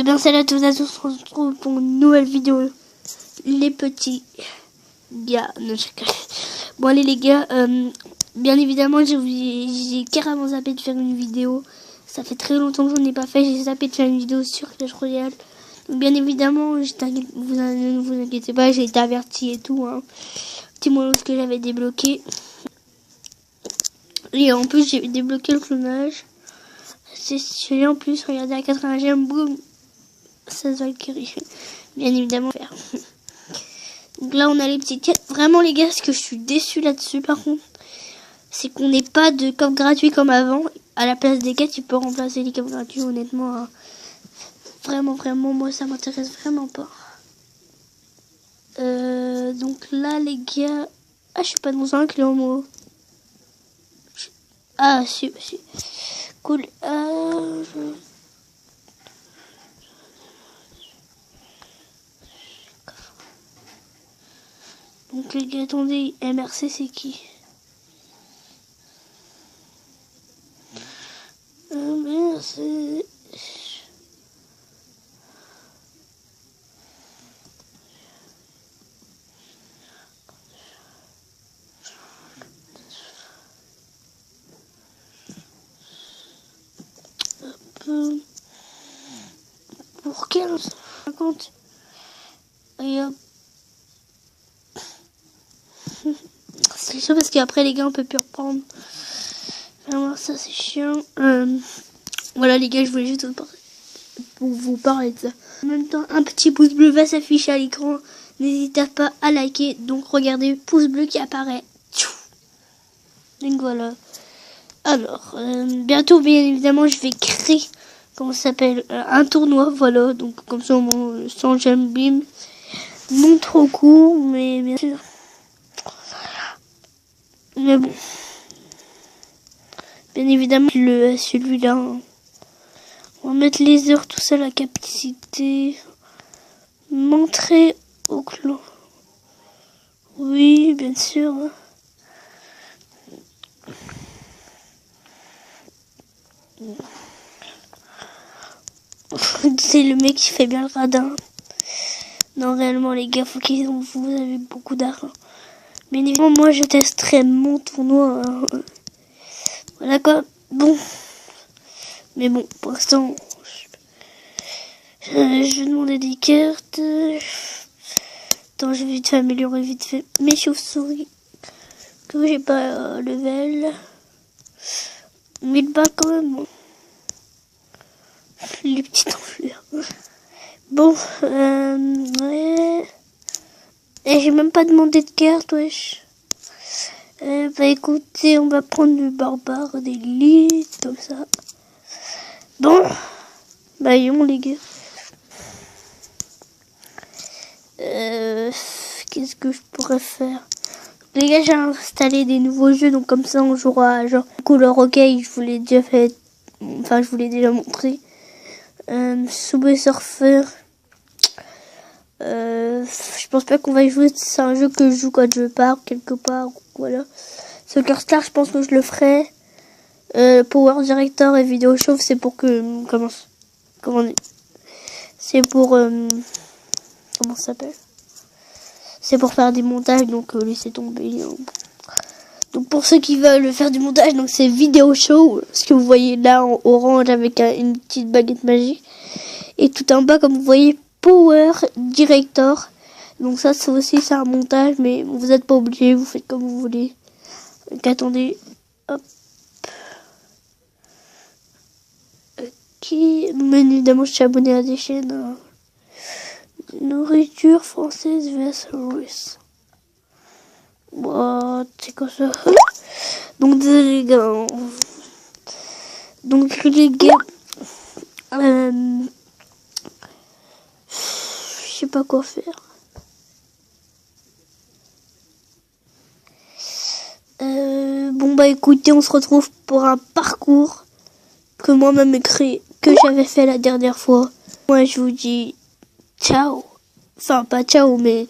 Eh bien salut à tous, on se retrouve pour une nouvelle vidéo. Les petits gars, non, bon allez les gars, bien évidemment j'ai carrément zappé de faire une vidéo. Ça fait très longtemps que j'en ai pas fait, j'ai zappé de faire une vidéo sur Clash Royale. Donc bien évidemment, ne vous inquiétez pas, j'ai été averti et tout, hein. Petit mot que j'avais débloqué. Et en plus j'ai débloqué le clonage. C'est celui en plus, regardez à 80e, boum, 16 Valkyrie. Bien évidemment faire. Donc là on a les petites quêtes. Vraiment les gars, ce que je suis déçu là-dessus par contre, c'est qu'on n'ait pas de coffre gratuit comme avant. À la place des quêtes, tu peux remplacer les coffres gratuits, honnêtement. Hein. Vraiment, moi ça m'intéresse vraiment pas. Donc là les gars... Ah, je suis pas dans un clan moi. Ah si. Cool. Donc les gars, attendez, MRC c'est qui? MRC... Pour 15,50. Et hop. C'est chiant parce qu'après les gars on peut plus reprendre. Alors ça c'est chiant. Voilà les gars, je voulais juste vous parler de ça. En même temps, un petit pouce bleu va s'afficher à l'écran. N'hésitez pas à liker. Donc regardez, pouce bleu qui apparaît. Donc voilà. Alors, bientôt bien évidemment je vais créer, comment ça s'appelle, un tournoi. Voilà, donc comme ça sans j'aime bim. Non trop court, mais bien sûr. Mais bon. Bien évidemment, celui-là. Hein. On va mettre les heures, tout ça, la capacité. Montrer au clan. Oui, bien sûr. C'est le mec qui fait bien le radin. Non, réellement, les gars, vous avez beaucoup d'argent. Bien évidemment, moi, je testerai mon tournoi. Hein. Voilà quoi. Bon. Mais bon, pour l'instant, je vais demander des cartes. Attends, je vais vite fait améliorer vite fait mes chauves-souris. Que j'ai pas level. 1000 balles quand même. Bon. Les petites enflures. Bon, ouais. Et j'ai même pas demandé de carte, wesh. Bah écoutez, on va prendre le barbare d'élite, comme ça. Bon, bah yon les gars. Qu'est-ce que je pourrais faire? Les gars, j'ai installé des nouveaux jeux, donc comme ça on jouera genre Couleur Hockey, je vous l'ai déjà fait, enfin je vous l'ai déjà montré. Subway Surfer. Je pense pas qu'on va y jouer, c'est un jeu que je joue quand je pars quelque part, voilà. Soccer Star, je pense que je le ferai. Power Director et Vidéo Chauve, c'est pour que... Comment dire? C'est pour... comment ça s'appelle? C'est pour faire des montages, donc laissez tomber. Hein. Donc pour ceux qui veulent faire du montage, donc c'est Vidéo Show, ce que vous voyez là en orange avec une petite baguette magique. Et tout en bas, comme vous voyez, Power Director. Donc ça, c'est aussi un montage, mais vous n'êtes pas obligé, vous faites comme vous voulez. Donc attendez, hop. Ok, mais évidemment, je suis abonné à des chaînes. Nourriture française vs russe. What, c'est quoi ça? Donc les gars, je sais pas quoi faire. Bon bah écoutez, on se retrouve pour un parcours que moi-même ai créé, que j'avais fait la dernière fois. Moi je vous dis ciao. Enfin pas ciao, mais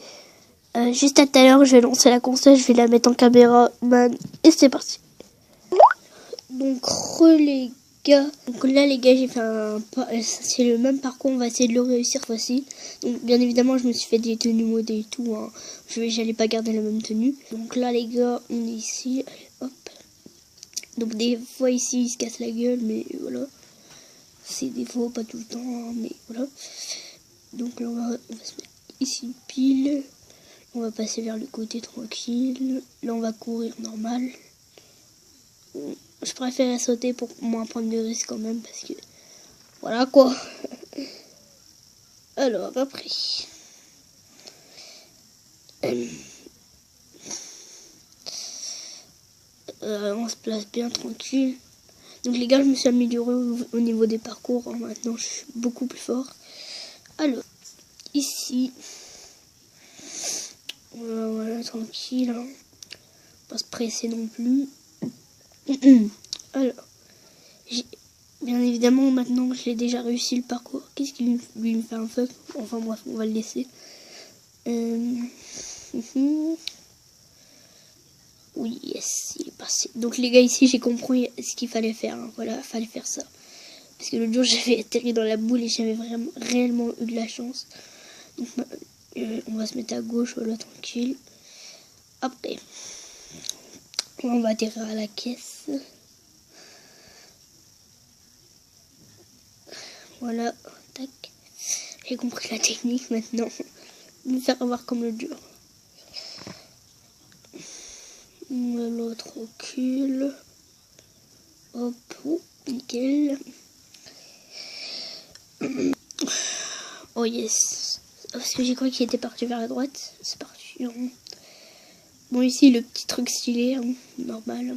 juste à tout à l'heure je vais lancer la console, je vais la mettre en caméra man et c'est parti. Donc les gars. Donc là les gars, j'ai fait c'est le même parcours, on va essayer de le réussir fois-ci. Donc bien évidemment je me suis fait des tenues modées et tout, hein. J'allais pas garder la même tenue. Donc là les gars, on est ici, allez hop. Donc des fois ici il se casse la gueule, mais voilà. C'est des fois, pas tout le temps, hein, mais voilà. Donc là on va se mettre ici pile. On va passer vers le côté tranquille. Là on va courir normal. Je préfère sauter pour moins prendre de risques quand même, parce que voilà quoi. Alors après, on se place bien tranquille. Donc les gars, je me suis amélioré au niveau des parcours, hein. Maintenant je suis beaucoup plus fort. Alors ici, voilà, tranquille, hein. Pas se presser non plus. Alors, bien évidemment, maintenant je l'ai déjà réussi le parcours. Qu'est-ce qu'il lui me fait un fuck? Enfin bref, on va le laisser. Oui, yes, il est passé. Donc les gars, ici j'ai compris ce qu'il fallait faire, hein. Voilà, fallait faire ça. Parce que l'autre jour j'avais atterri dans la boule et j'avais vraiment réellement eu de la chance. Donc on va se mettre à gauche, voilà, tranquille. Après, là, on va atterrir à la caisse. Voilà, tac. J'ai compris la technique maintenant. Me faire avoir comme le dur. Voilà, tranquille. Hop, oh, nickel. Oh yes. Parce que j'ai cru qu'il était parti vers la droite. C'est parti. Hein. Bon, ici, le petit truc stylé, hein, normal.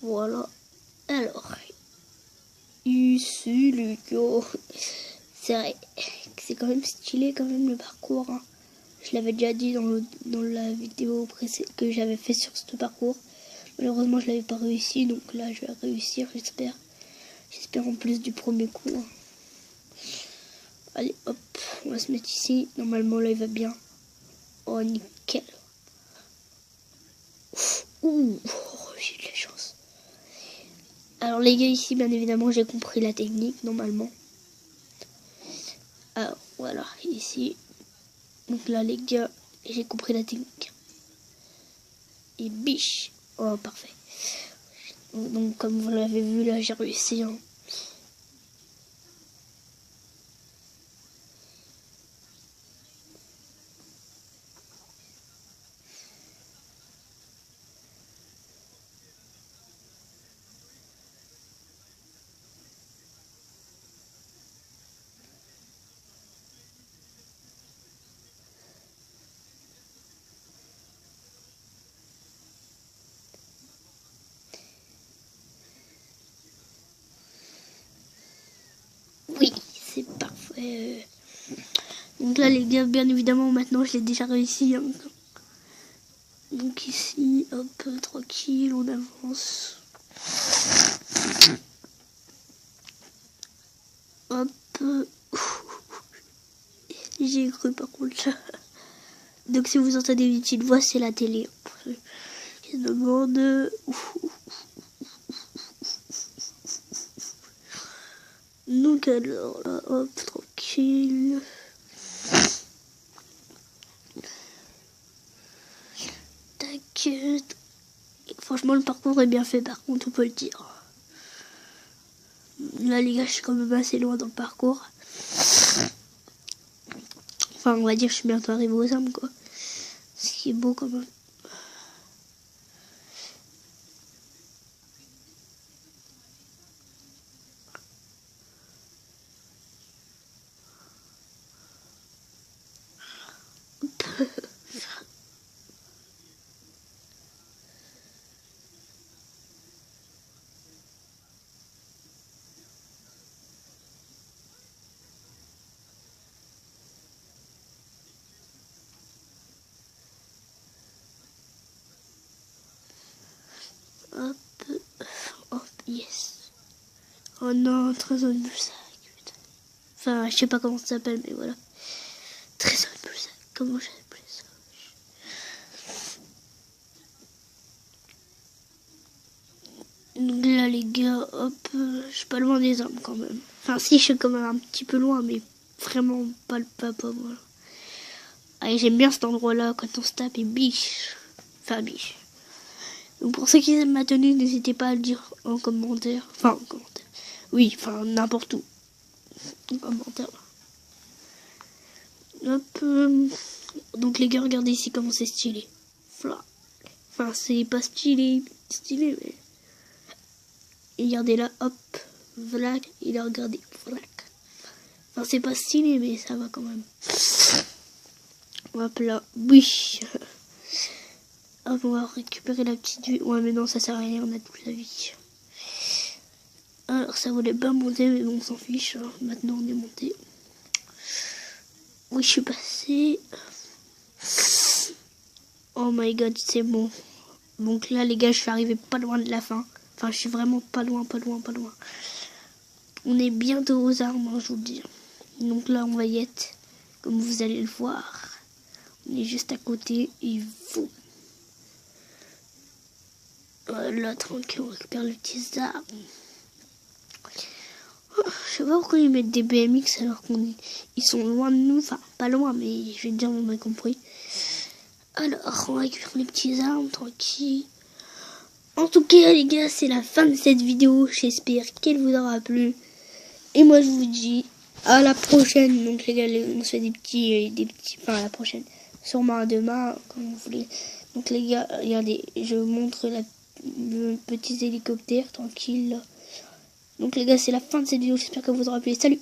Voilà. Alors. Ici, les gars. C'est vrai que c'est quand même stylé, quand même, le parcours. Hein. Je l'avais déjà dit dans la vidéo que j'avais fait sur ce parcours. Malheureusement, je l'avais pas réussi. Donc là, je vais réussir, j'espère. J'espère en plus du premier coup. Hein. Allez, hop. On va se mettre ici. Normalement, là, il va bien. Oh, nickel. Ouh, j'ai de la chance. Alors les gars, ici, bien évidemment, j'ai compris la technique, normalement. Alors, voilà, ici. Donc là, les gars, j'ai compris la technique. Et biche. Oh, parfait. Donc, comme vous l'avez vu, là, j'ai réussi. Hein. Oui, c'est parfait. Donc là, les gars, bien évidemment, maintenant, je l'ai déjà réussi. Hein. Donc ici, hop, tranquille, on avance. Hop. J'ai cru par contre. Donc si vous entendez une petite voix, c'est la télé. Qui se demande. Donc alors là, hop, tranquille. Tac. Franchement, le parcours est bien fait, par contre, on peut le dire. Là, les gars, je suis quand même assez loin dans le parcours. Enfin, on va dire que je suis bientôt arrivé aux armes, quoi. Ce qui est beau quand même. Hop, hop, yes. Oh non, trésor de Bulsac. Enfin, je sais pas comment ça s'appelle, mais voilà. Trésor de Bulsac, comment j'appelle ça? Donc là les gars, hop, je suis pas loin des armes quand même. Enfin si, je suis quand même un petit peu loin, mais vraiment pas le papa, voilà. Allez, j'aime bien cet endroit là quand on se tape et biche. Enfin biche. Donc pour ceux qui aiment ma tenue, n'hésitez pas à le dire en commentaire. Enfin en commentaire. Oui, enfin n'importe où. En commentaire. Hop. Donc les gars, regardez ici comment c'est stylé. Enfin c'est pas stylé, mais... Et regardez là, hop, vlac, il a regardé, vlac. Enfin, c'est pas stylé, mais ça va quand même. Hop là, oui. Hop, on va récupérer la petite vie. Ouais, mais non, ça sert à rien, on a toute la vie. Alors, ça voulait pas monter, mais bon, on s'en fiche. Hein. Maintenant, on est monté. Oui, je suis passé. Oh my god, c'est bon. Donc là, les gars, je suis arrivé pas loin de la fin. Enfin, je suis vraiment pas loin. On est bientôt aux armes, hein, je vous le dis. Donc là, on va y être. Comme vous allez le voir. On est juste à côté. Et vous. Là, tranquille, on récupère les petits arbres. Oh, je sais pas pourquoi ils mettent des BMX alors ils sont loin de nous. Enfin, pas loin, mais je vais te dire, on a compris. Alors, on récupère les petits arbres, tranquille. En tout cas, les gars, c'est la fin de cette vidéo. J'espère qu'elle vous aura plu. Et moi, je vous dis à la prochaine. Donc, les gars, on se fait des petits... Enfin, à la prochaine. Sûrement à demain, comme vous voulez. Donc, les gars, regardez. Je vous montre le petit hélicoptère, tranquille. Donc, les gars, c'est la fin de cette vidéo. J'espère que vous aura plu. Salut!